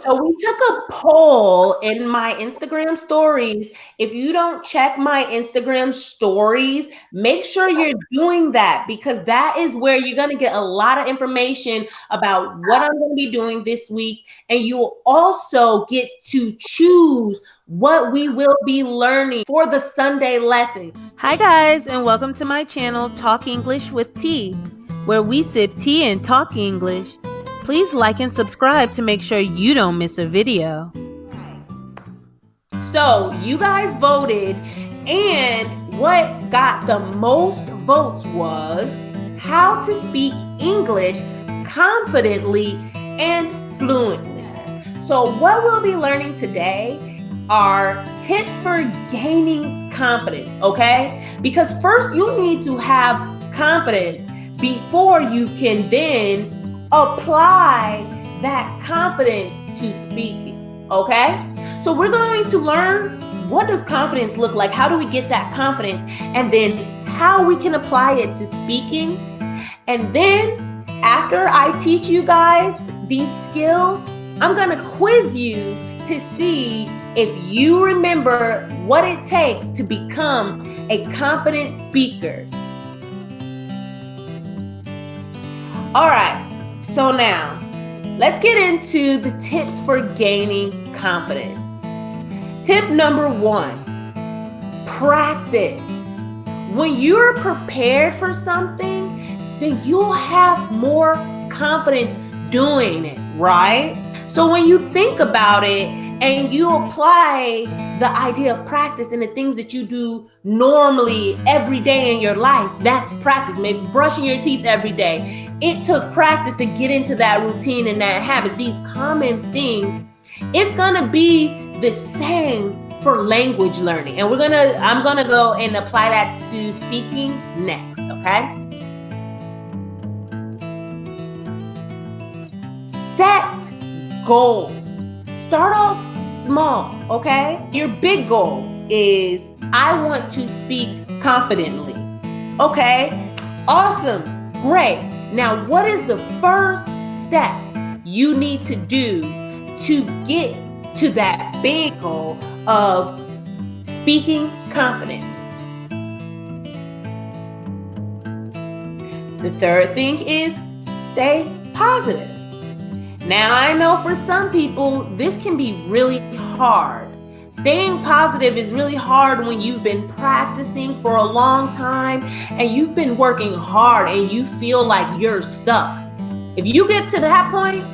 So we took a poll in my Instagram stories. If you don't check my Instagram stories, make sure you're doing that because that is where you're going to get a lot of information about what I'm going to be doing this week. And you will also get to choose what we will be learning for the Sunday lesson. Hi guys, and welcome to my channel Talk English with T, where we sip tea and talk English. Please like and subscribe to make sure you don't miss a video. So you guys voted, and what got the most votes was how to speak English confidently and fluently. So what we'll be learning today are tips for gaining confidence, okay? Because first you need to have confidence before you can then apply that confidence to speaking, okay? So we're going to learn what does confidence look like? How do we get that confidence? And then how we can apply it to speaking. And then after I teach you guys these skills, I'm going to quiz you to see if you remember what it takes to become a confident speaker. All right. So now, let's get into the tips for gaining confidence. Tip number 1, practice. When you're prepared for something, then you'll have more confidence doing it, right? So when you think about it and you apply the idea of practice in the things that you do normally every day in your life, that's practice. Maybe brushing your teeth every day. It took practice to get into that routine and that habit, these common things. It's gonna be the same for language learning. And I'm gonna go and apply that to speaking next, okay? Set goals. Start off small, okay? Your big goal is, I want to speak confidently. Okay, awesome, great. Now, what is the first step you need to do to get to that big goal of speaking confidently? The third thing is stay positive. Now, I know for some people, this can be really hard. Staying positive is really hard when you've been practicing for a long time and you've been working hard and you feel like you're stuck. If you get to that point,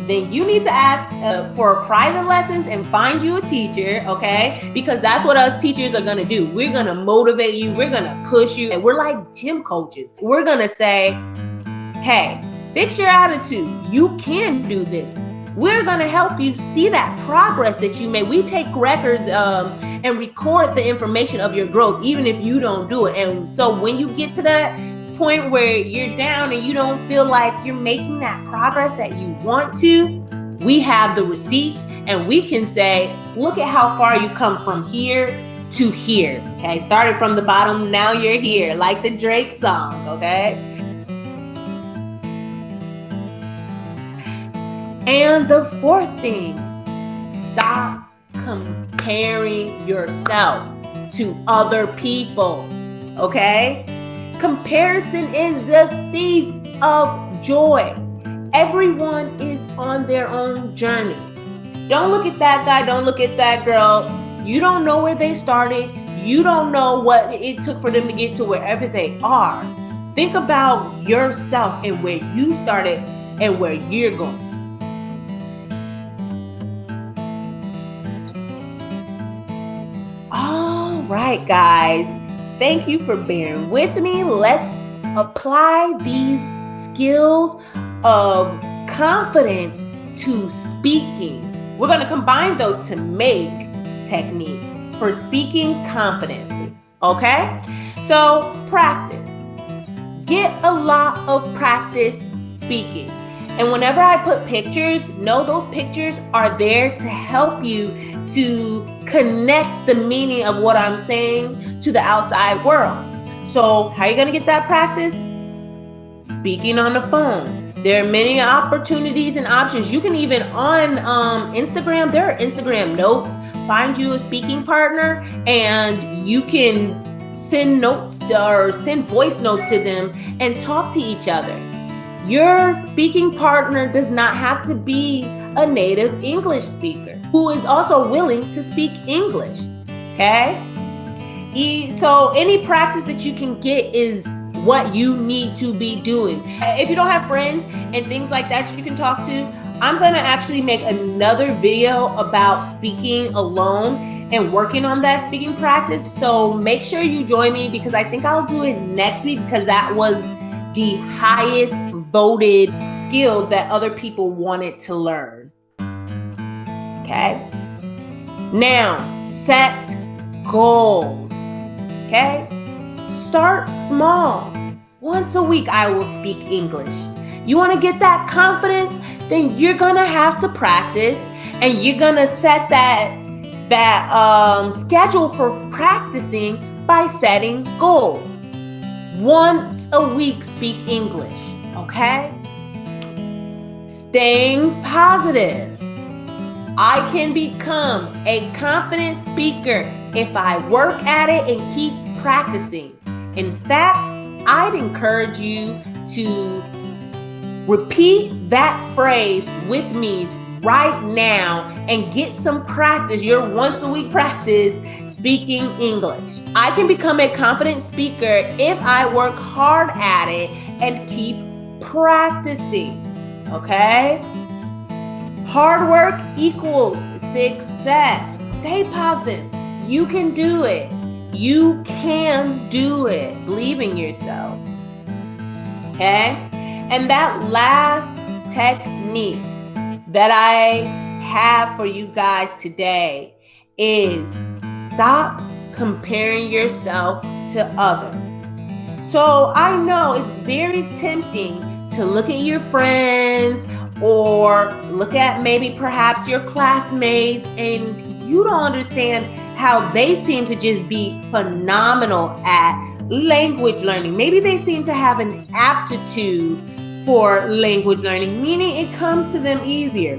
then you need to ask for private lessons and find you a teacher, okay? Because that's what us teachers are gonna do. We're gonna motivate you, we're gonna push you, and we're like gym coaches. We're gonna say, hey, fix your attitude. You can do this. We're going to help you see that progress that you made. We take records and record the information of your growth, even if you don't do it. And so when you get to that point where you're down and you don't feel like you're making that progress that you want to, we have the receipts and we can say, look at how far you come from here to here. Okay, started from the bottom, now you're here, like the Drake song, okay? And the fourth thing, stop comparing yourself to other people, okay? Comparison is the thief of joy. Everyone is on their own journey. Don't look at that guy, don't look at that girl. You don't know where they started. You don't know what it took for them to get to wherever they are. Think about yourself and where you started and where you're going. Right, guys, thank you for bearing with me. Let's apply these skills of confidence to speaking. We're going to combine those to make techniques for speaking confidently, okay? So practice. Get a lot of practice speaking. And whenever I put pictures, know those pictures are there to help you to connect the meaning of what I'm saying to the outside world. So how are you going to get that practice? Speaking on the phone. There are many opportunities and options. You can even on Instagram, there are Instagram notes. Find you a speaking partner and you can send notes or send voice notes to them and talk to each other. Your speaking partner does not have to be a native English speaker who is also willing to speak English, okay? So any practice that you can get is what you need to be doing. If you don't have friends and things like that you can talk to, I'm gonna actually make another video about speaking alone and working on that speaking practice. So make sure you join me because I think I'll do it next week because that was the highest voted skill that other people wanted to learn. Okay? Now, set goals. Okay? Start small. Once a week, I will speak English. You want to get that confidence? Then you're going to have to practice and you're going to set that schedule for practicing by setting goals. Once a week, speak English. Okay? Staying positive. I can become a confident speaker if I work at it and keep practicing. In fact, I'd encourage you to repeat that phrase with me right now and get some practice, your once a week practice speaking English. I can become a confident speaker if I work hard at it and keep practicing. Okay? Hard work equals success. Stay positive. You can do it. You can do it. Believe in yourself. Okay? And that last technique that I have for you guys today is stop comparing yourself to others. So I know it's very tempting to look at your friends or look at maybe perhaps your classmates and you don't understand how they seem to just be phenomenal at language learning. Maybe they seem to have an aptitude for language learning, meaning it comes to them easier.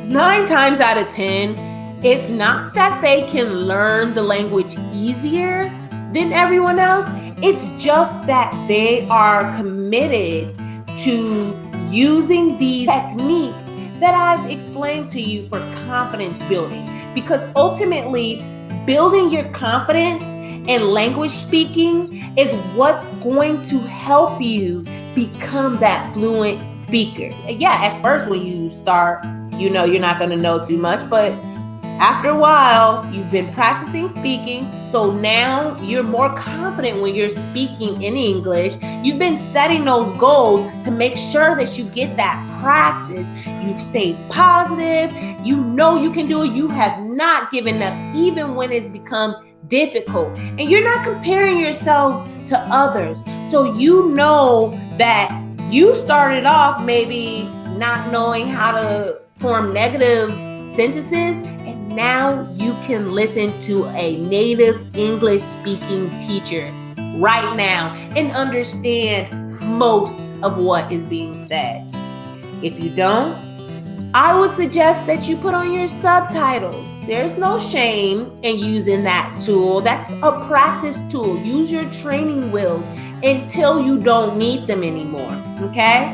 9 times out of 10, it's not that they can learn the language easier than everyone else. It's just that they are committed to using these techniques that I've explained to you for confidence building. Because ultimately, building your confidence in language speaking is what's going to help you become that fluent speaker. Yeah, at first when you start, you're not going to know too much, but after a while, you've been practicing speaking, so now you're more confident when you're speaking in English. You've been setting those goals to make sure that you get that practice. You've stayed positive. You know you can do it. You have not given up, even when it's become difficult. And you're not comparing yourself to others. So you know that you started off maybe not knowing how to form negative sentences, and now you can listen to a native English speaking teacher right now and understand most of what is being said. If you don't, I would suggest that you put on your subtitles. There's no shame in using that tool. That's a practice tool. Use your training wheels until you don't need them anymore, okay?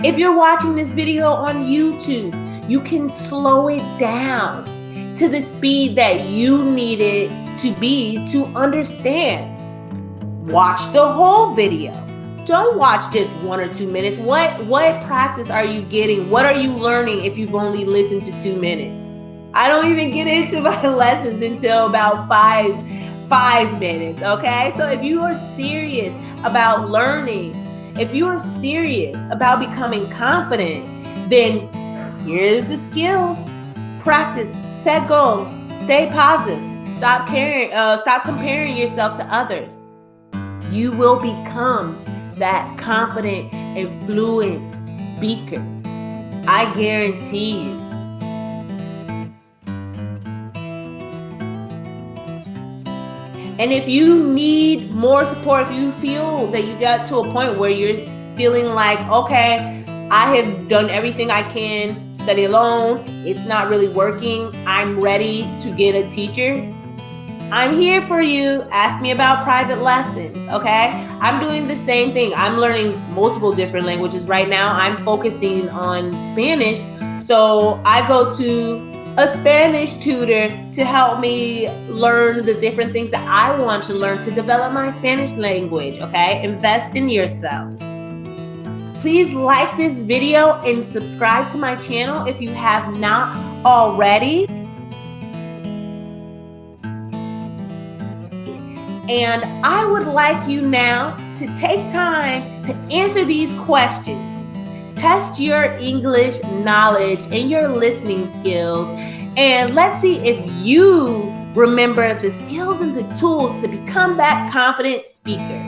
If you're watching this video on YouTube, you can slow it down to the speed that you need it to be to understand. Watch the whole video. Don't watch just 1 or 2 minutes. What practice are you getting? What are you learning if you've only listened to 2 minutes? I don't even get into my lessons until about five minutes, okay? So if you are serious about learning, if you are serious about becoming confident, then here's the skills. Practice, set goals, stay positive, stop comparing yourself to others. You will become that confident and fluent speaker. I guarantee you. And if you need more support, if you feel that you got to a point where you're feeling like, okay, I have done everything I can, study alone, it's not really working, I'm ready to get a teacher, I'm here for you. Ask me about private lessons, okay? I'm doing the same thing. I'm learning multiple different languages right now. I'm focusing on Spanish, so I go to a Spanish tutor to help me learn the different things that I want to learn to develop my Spanish language, okay? Invest in yourself. Please like this video and subscribe to my channel if you have not already. And I would like you now to take time to answer these questions. Test your English knowledge and your listening skills. And let's see if you remember the skills and the tools to become that confident speaker.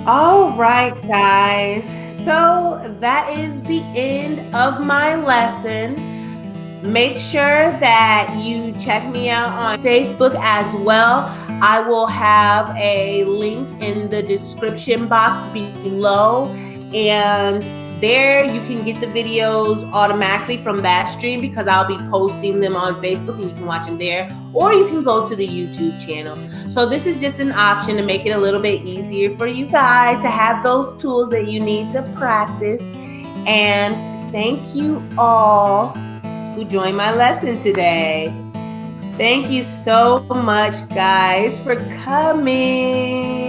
All right, guys, so that is the end of my lesson. Make sure that you check me out on Facebook as well. I will have a link in the description box below, and there you can get the videos automatically from that stream because I'll be posting them on Facebook and you can watch them there, or you can go to the YouTube channel. So this is just an option to make it a little bit easier for you guys to have those tools that you need to practice. And thank you all who joined my lesson today. Thank you so much, guys, for coming.